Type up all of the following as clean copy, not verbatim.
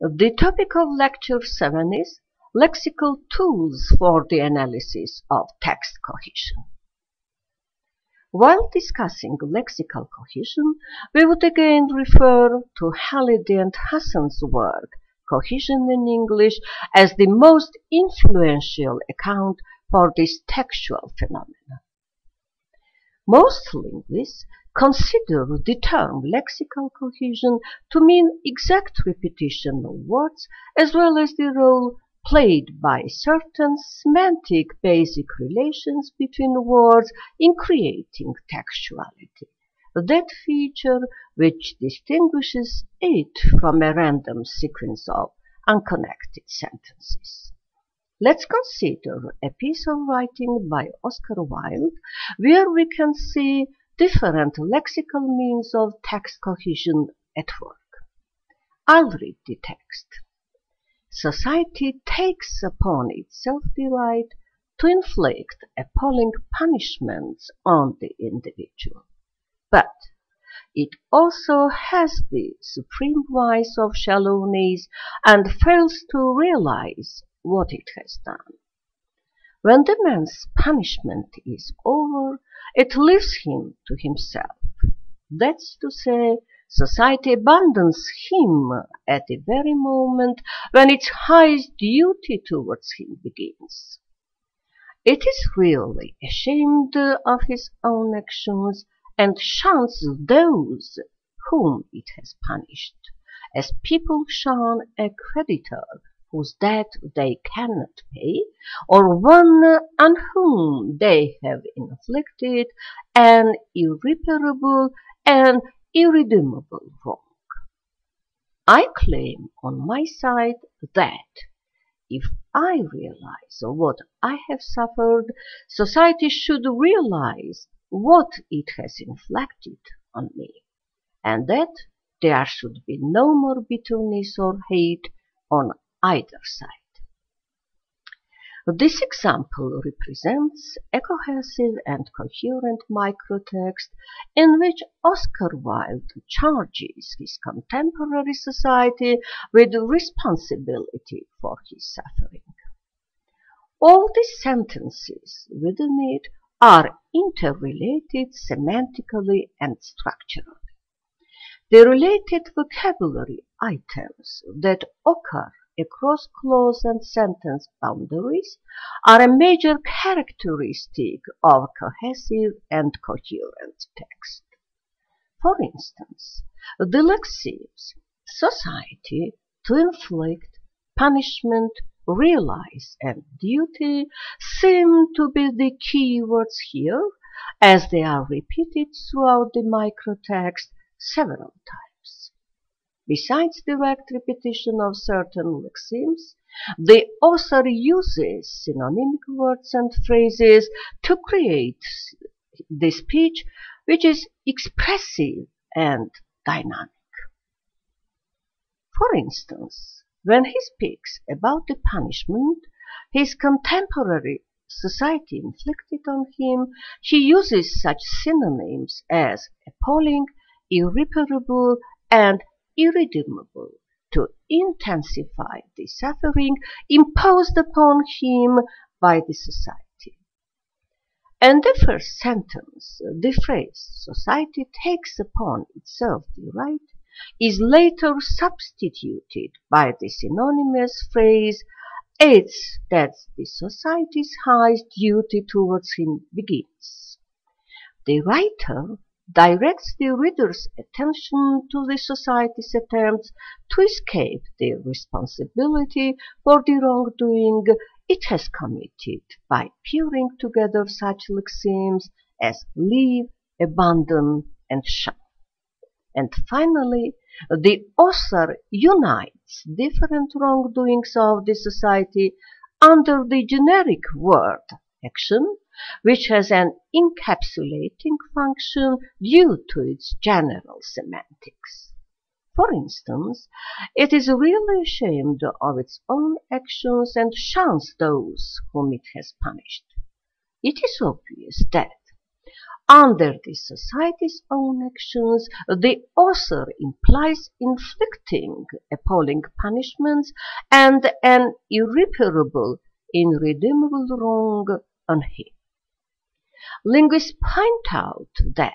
The topic of Lecture 7 is Lexical Tools for the Analysis of Text Cohesion. While discussing lexical cohesion, we would again refer to Halliday and Hassan's work, Cohesion in English, as the most influential account for this textual phenomenon. Most linguists consider the term lexical cohesion to mean exact repetition of words as well as the role played by certain semantic basic relations between words in creating textuality, that feature which distinguishes it from a random sequence of unconnected sentences. Let's consider a piece of writing by Oscar Wilde where we can see different lexical means of text cohesion at work. I'll read the text. Society takes upon itself the right to inflict appalling punishments on the individual, but it also has the supreme vice of shallowness and fails to realize what it has done. When the man's punishment is over, it leaves him to himself. That's to say, society abandons him at the very moment when its highest duty towards him begins. It is really ashamed of his own actions and shuns those whom it has punished, as people shun a creditor whose debt they cannot pay, or one on whom they have inflicted an irreparable and irredeemable wrong. I claim on my side that if I realize what I have suffered, society should realize what it has inflicted on me, and that there should be no more bitterness or hate on either side. This example represents a cohesive and coherent microtext in which Oscar Wilde charges his contemporary society with responsibility for his suffering. All the sentences within it are interrelated semantically and structurally. The related vocabulary items that occur across clause and sentence boundaries are a major characteristic of cohesive and coherent text. For instance, the lexemes society, to inflict, punishment, realize, and duty seem to be the key words here, as they are repeated throughout the microtext several times. Besides direct repetition of certain lexemes, the author uses synonymic words and phrases to create the speech which is expressive and dynamic. For instance, when he speaks about the punishment his contemporary society inflicted on him, he uses such synonyms as appalling, irreparable, and irredeemable to intensify the suffering imposed upon him by the society. In the first sentence, the phrase society takes upon itself the right is later substituted by the synonymous phrase it's that the society's highest duty towards him begins. The writer directs the reader's attention to the society's attempts to escape the responsibility for the wrongdoing it has committed by pairing together such lexemes as leave, abandon, and shun. And finally, the author unites different wrongdoings of the society under the generic word action, which has an encapsulating function due to its general semantics. For instance, it is really ashamed of its own actions and shuns those whom it has punished. It is obvious that Under the society's own actions, the author implies inflicting appalling punishments and an irreparable, irredeemable wrong on him. Linguists point out that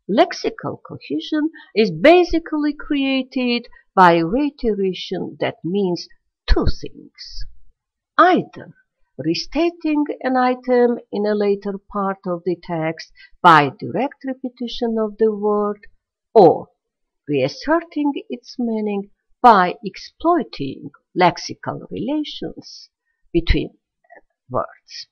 lexical cohesion is basically created by reiteration that means two things: either restating an item in a later part of the text by direct repetition of the word, or reasserting its meaning by exploiting lexical relations between words.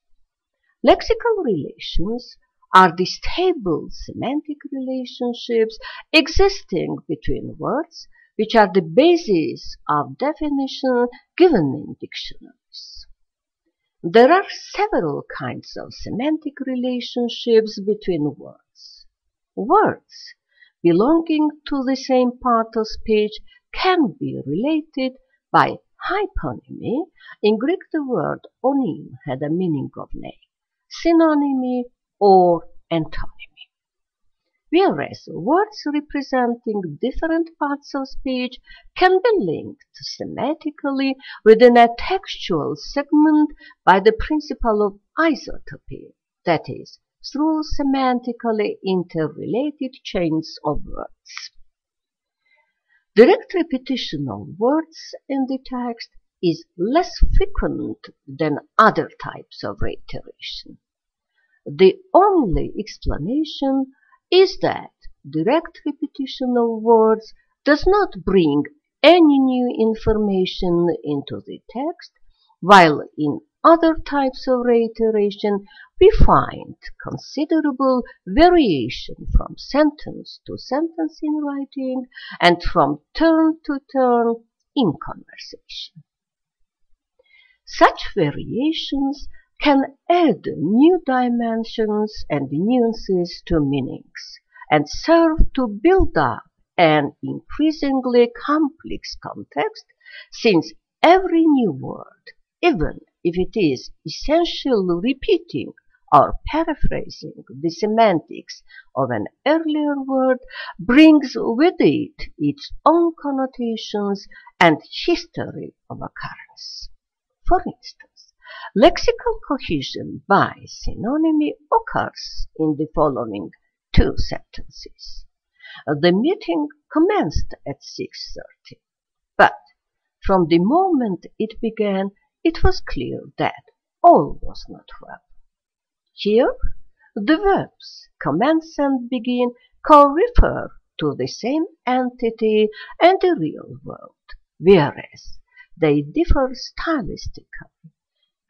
Lexical relations are the stable semantic relationships existing between words, which are the basis of definition given in dictionaries. There are several kinds of semantic relationships between words. Words belonging to the same part of speech can be related by hyponymy. In Greek, the word onym had a meaning of name, synonymy, or antonymy. Whereas words representing different parts of speech can be linked semantically within a textual segment by the principle of isotopy, that is, through semantically interrelated chains of words. Direct repetition of words in the text is less frequent than other types of reiteration. The only explanation is that direct repetition of words does not bring any new information into the text, while in other types of reiteration we find considerable variation from sentence to sentence in writing and from turn to turn in conversation. Such variations can add new dimensions and nuances to meanings and serve to build up an increasingly complex context, since every new word, even if it is essentially repeating or paraphrasing the semantics of an earlier word, brings with it its own connotations and history of occurrence. For instance, lexical cohesion by synonymy occurs in the following two sentences. The meeting commenced at 6:30, but from the moment it began, it was clear that all was not well. Here, the verbs commence and begin co-refer to the same entity and the real world, whereas they differ stylistically.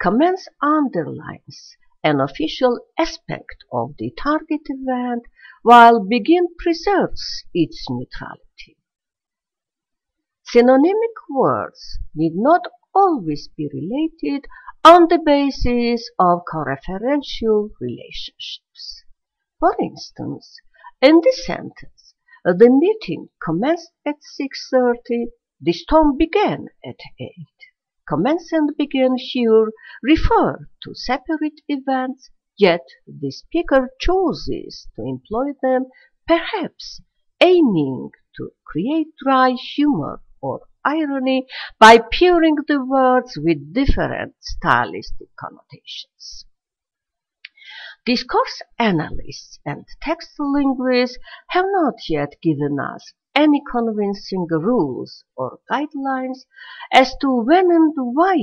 Commence underlines an official aspect of the target event, while begin preserves its neutrality. Synonymic words need not always be related on the basis of co-referential relationships. For instance, in the sentence, the meeting commenced at 6:30, the storm began at 8. Commence and begin here refer to separate events, yet the speaker chooses to employ them, perhaps aiming to create dry humor or irony by pairing the words with different stylistic connotations. Discourse analysts and text linguists have not yet given us any convincing rules or guidelines as to when and why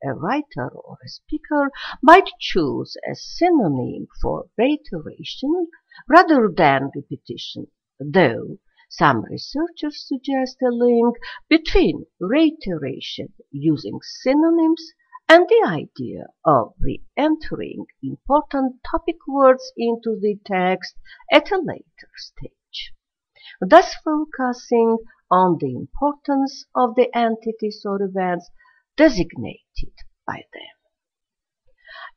a writer or a speaker might choose a synonym for reiteration rather than repetition, though some researchers suggest a link between reiteration using synonyms and the idea of re-entering important topic words into the text at a later stage, thus focusing on the importance of the entities or events designated by them.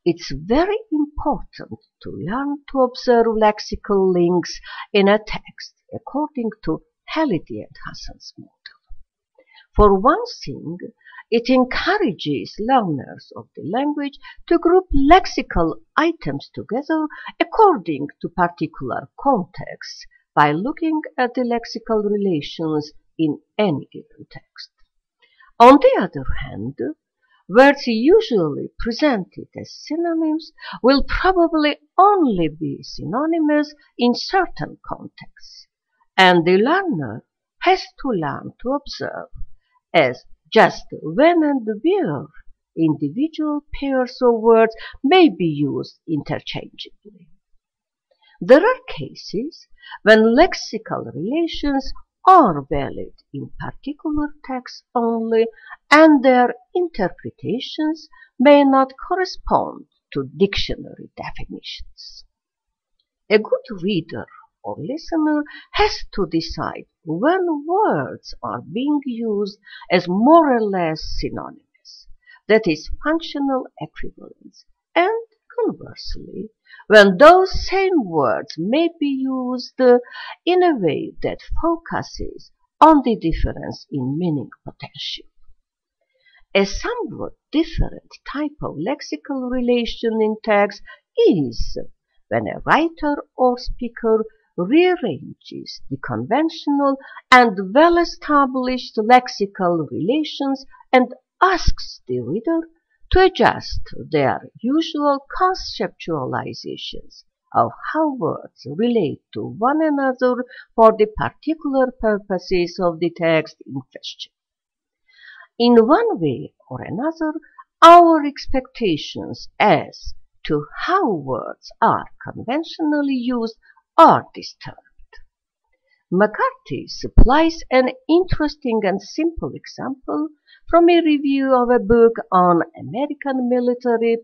It's very important to learn to observe lexical links in a text according to Halidi and Hassan's model. For one thing, It encourages learners of the language to group lexical items together according to particular contexts by looking at the lexical relations in any given text. On the other hand, words usually presented as synonyms will probably only be synonymous in certain contexts, and the learner has to learn to observe as just when and where individual pairs of words may be used interchangeably. There are cases when lexical relations are valid in particular texts only, and their interpretations may not correspond to dictionary definitions. A good reader or listener has to decide when words are being used as more or less synonymous, that is, functional equivalents, and conversely, when those same words may be used in a way that focuses on the difference in meaning potential. A somewhat different type of lexical relation in text is when a writer or speaker rearranges the conventional and well-established lexical relations and asks the reader to adjust their usual conceptualizations of how words relate to one another for the particular purposes of the text in question. In one way or another, our expectations as to how words are conventionally used are disturbed. McCarthy supplies an interesting and simple example from a review of a book on American military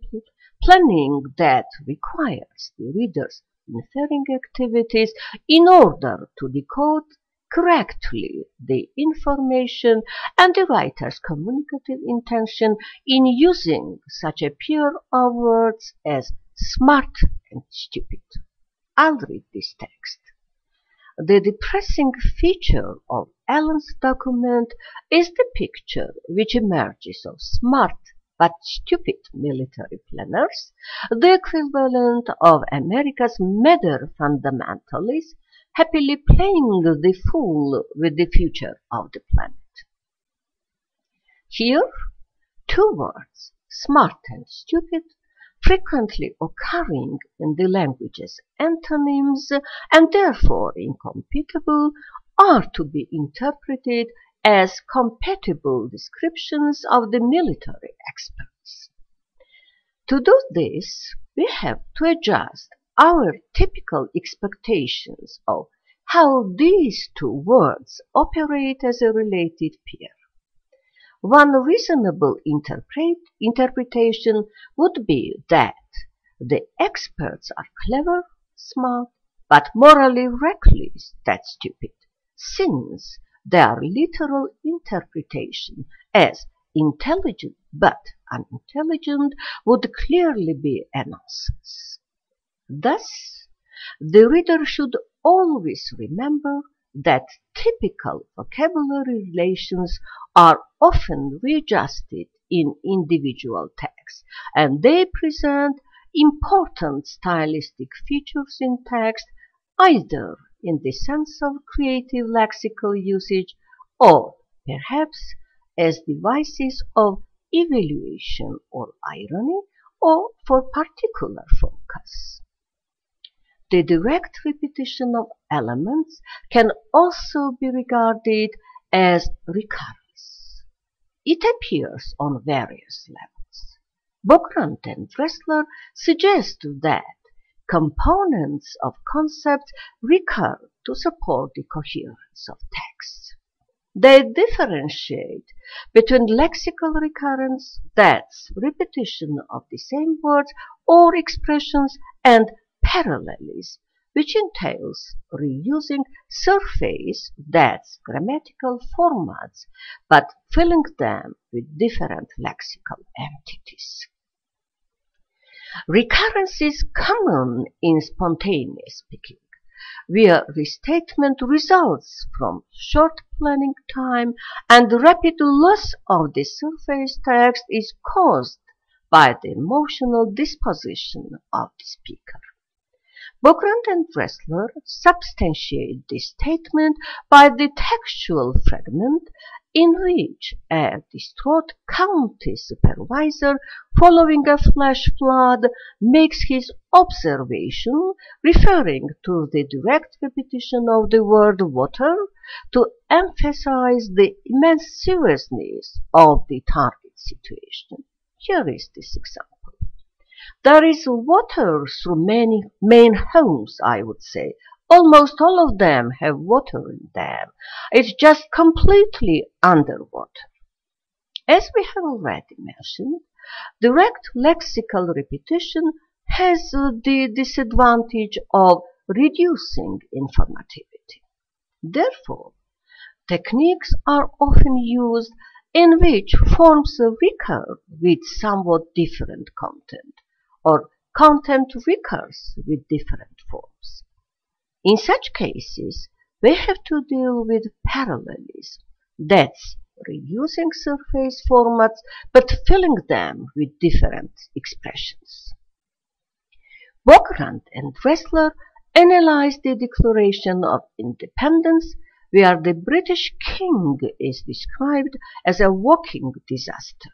planning that requires the reader's inferring activities in order to decode correctly the information and the writer's communicative intention in using such a pair of words as smart and stupid. I'll read this text. The depressing feature of Allen's document is the picture which emerges of smart but stupid military planners, the equivalent of America's mother fundamentalists, happily playing the fool with the future of the planet. Here, two words, smart and stupid, frequently occurring in the language as antonyms and therefore incompatible, are to be interpreted as compatible descriptions of the military experts. To do this, we have to adjust our typical expectations of how these two words operate as a related pair. One reasonable interpretation would be that the experts are clever, smart, but morally reckless, that's stupid, since their literal interpretation as intelligent but unintelligent would clearly be a nonsense. Thus, the reader should always remember that typical vocabulary relations are often readjusted in individual texts, and they present important stylistic features in text, either in the sense of creative lexical usage or perhaps as devices of evaluation or irony or for particular focus. The direct repetition of elements can also be regarded as recurrence. It appears on various levels. Bogrant and Dressler suggest that components of concepts recur to support the coherence of texts. They differentiate between lexical recurrence, that's repetition of the same words or expressions, and parallelism, which entails reusing surface, that's grammatical formats, but filling them with different lexical entities. Recurrence is common in spontaneous speaking. where restatement results from short planning time and rapid loss of the surface text is caused by the emotional disposition of the speaker. Bokrand and Dressler substantiate this statement by the textual fragment in which a distraught county supervisor, following a flash flood, makes his observation referring to the direct repetition of the word water to emphasize the immense seriousness of the target situation. Here is this example. There is water through many main homes, I would say. Almost all of them have water in them. It's just completely underwater. As we have already mentioned, direct lexical repetition has the disadvantage of reducing informativity. Therefore, techniques are often used in which forms recur with somewhat different content, or content recurs with different forms. In such cases, we have to deal with parallelism, that's reusing surface formats but filling them with different expressions. Bokrand and Dressler analyzed the Declaration of Independence, where the British king is described as a walking disaster.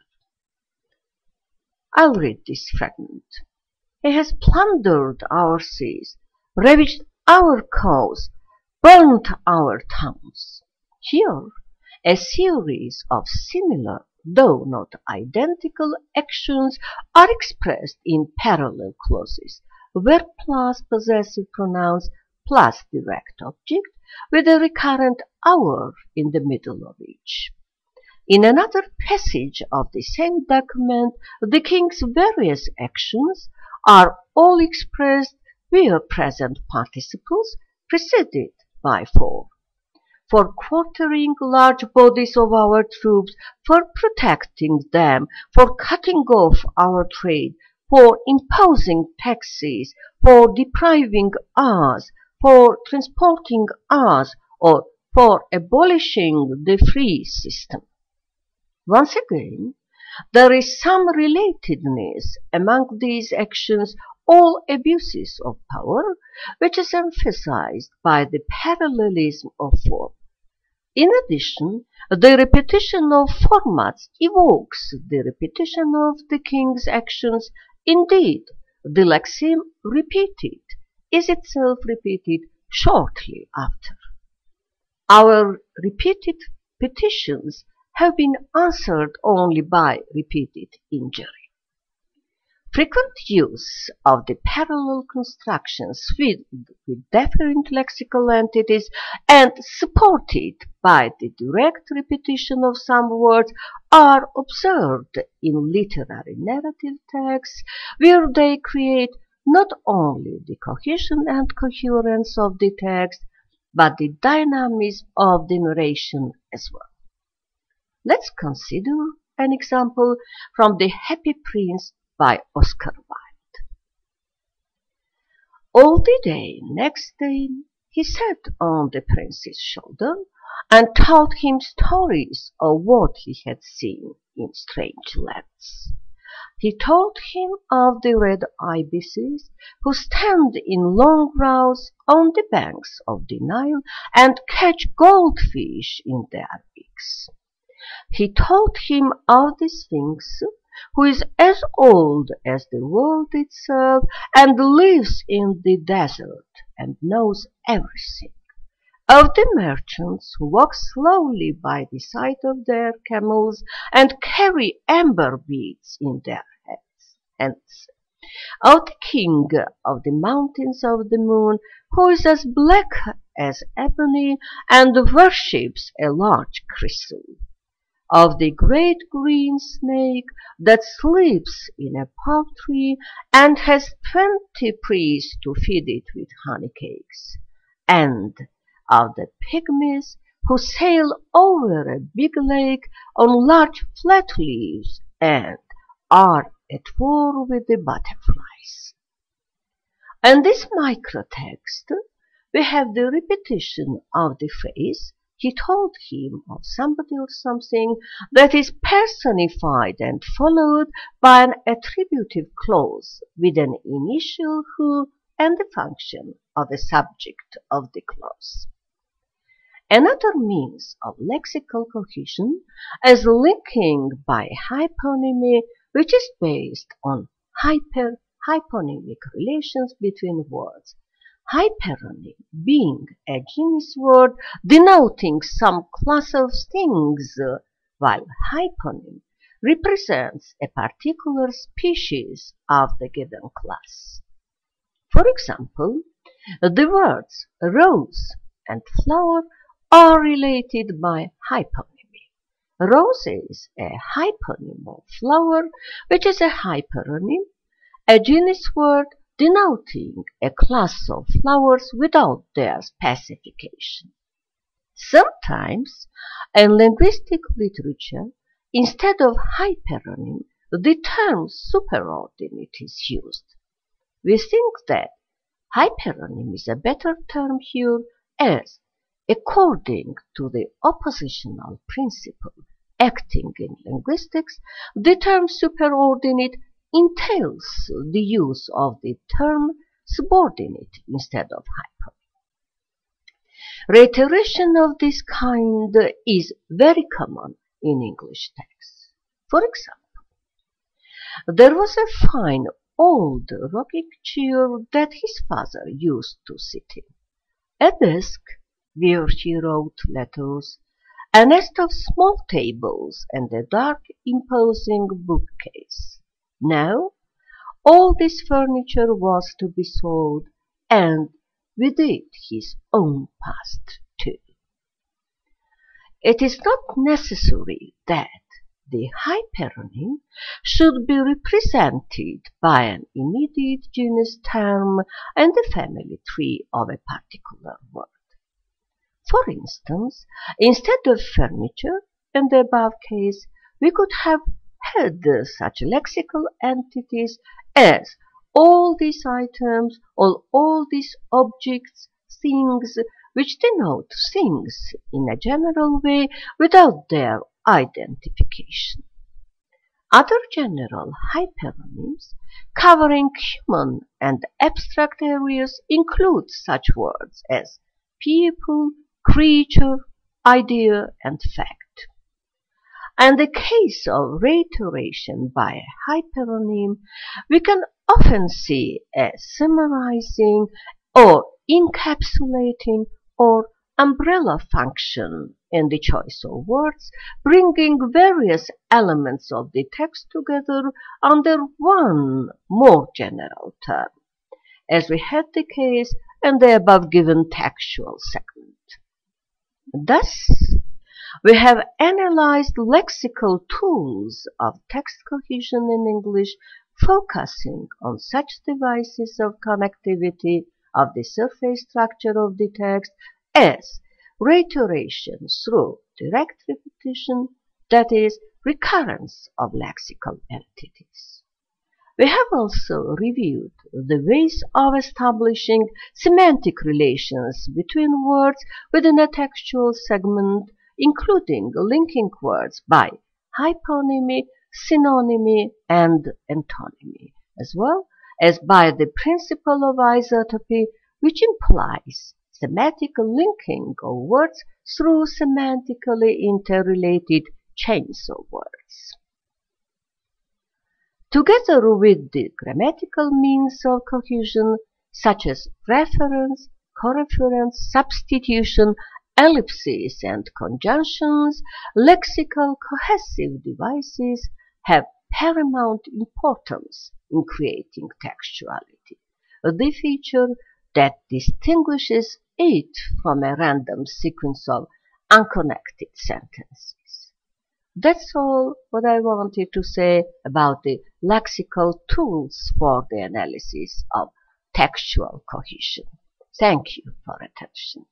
I'll read this fragment. He has plundered our seas, ravaged our coasts, burnt our towns. Here, a series of similar, though not identical, actions are expressed in parallel clauses, where plus possessive pronouns plus direct object, with a recurrent our in the middle of each. In another passage of the same document, the king's various actions are all expressed via present participles preceded by for. For quartering large bodies of our troops, for protecting them, for cutting off our trade, for imposing taxes, for depriving us, for transporting us, or for abolishing the free system. Once again, there is some relatedness among these actions, all abuses of power, which is emphasized by the parallelism of form. In addition, the repetition of formats evokes the repetition of the king's actions. Indeed, the lexeme repeated is itself repeated shortly after. Our repeated petitions have been answered only by repeated injury. Frequent use of the parallel constructions with different lexical entities and supported by the direct repetition of some words are observed in literary narrative texts, where they create not only the cohesion and coherence of the text, but the dynamism of the narration as well. Let's consider an example from The Happy Prince by Oscar Wilde. All the day next day he sat on the prince's shoulder and told him stories of what he had seen in strange lands. He told him of the red ibises who stand in long rows on the banks of the Nile and catch goldfish in their beaks. He told him of the Sphinx, who is as old as the world itself and lives in the desert and knows everything. Of the merchants who walk slowly by the side of their camels and carry amber beads in their hands. Of the king of the mountains of the moon, who is as black as ebony and worships a large crystal. Of the great green snake that sleeps in a palm tree and has 20 priests to feed it with honey cakes, and of the pygmies who sail over a big lake on large flat leaves and are at war with the butterflies. In this microtext, we have the repetition of the phrase "he told him" of somebody or something that is personified and followed by an attributive clause with an initial who and the function of the subject of the clause. Another means of lexical cohesion is linking by hyponymy, which is based on hyponymic relations between words. Hyperonym being a genus word denoting some class of things, while hyponym represents a particular species of the given class. For example, the words rose and flower are related by hyponymy. Rose is a hyponym of flower, which is a hyperonym, a genus word denoting a class of flowers without their specification. Sometimes, in linguistic literature, instead of hyperonym, the term superordinate is used. We think that hyperonym is a better term here, as, according to the oppositional principle acting in linguistics, the term superordinate entails the use of the term subordinate instead of hyponym. Reiteration of this kind is very common in English texts. For example, there was a fine old rocking chair that his father used to sit in, a desk where he wrote letters, a nest of small tables, and a dark, imposing bookcase. Now, all this furniture was to be sold, and with it his own past too. It is not necessary that the hyperonym should be represented by an immediate genus term and the family tree of a particular word. For instance, instead of furniture, in the above case, we could have had such lexical entities as all these items or all these objects, things, which denote things in a general way without their identification. Other general hyperonyms covering human and abstract areas include such words as people, creature, idea, and fact. In the case of reiteration by a hyperonym, we can often see a summarizing or encapsulating or umbrella function in the choice of words, bringing various elements of the text together under one more general term, as we had the case in the above given textual segment. Thus, we have analyzed lexical tools of text cohesion in English, focusing on such devices of connectivity of the surface structure of the text as reiteration through direct repetition, that is, recurrence of lexical entities. We have also reviewed the ways of establishing semantic relations between words within a textual segment, including linking words by hyponymy, synonymy, and antonymy, as well as by the principle of isotopy, which implies semantic linking of words through semantically interrelated chains of words. Together with the grammatical means of cohesion, such as reference, coreference, substitution, ellipses, and conjunctions, lexical cohesive devices have paramount importance in creating textuality, the feature that distinguishes it from a random sequence of unconnected sentences. That's all what I wanted to say about the lexical tools for the analysis of textual cohesion. Thank you for attention.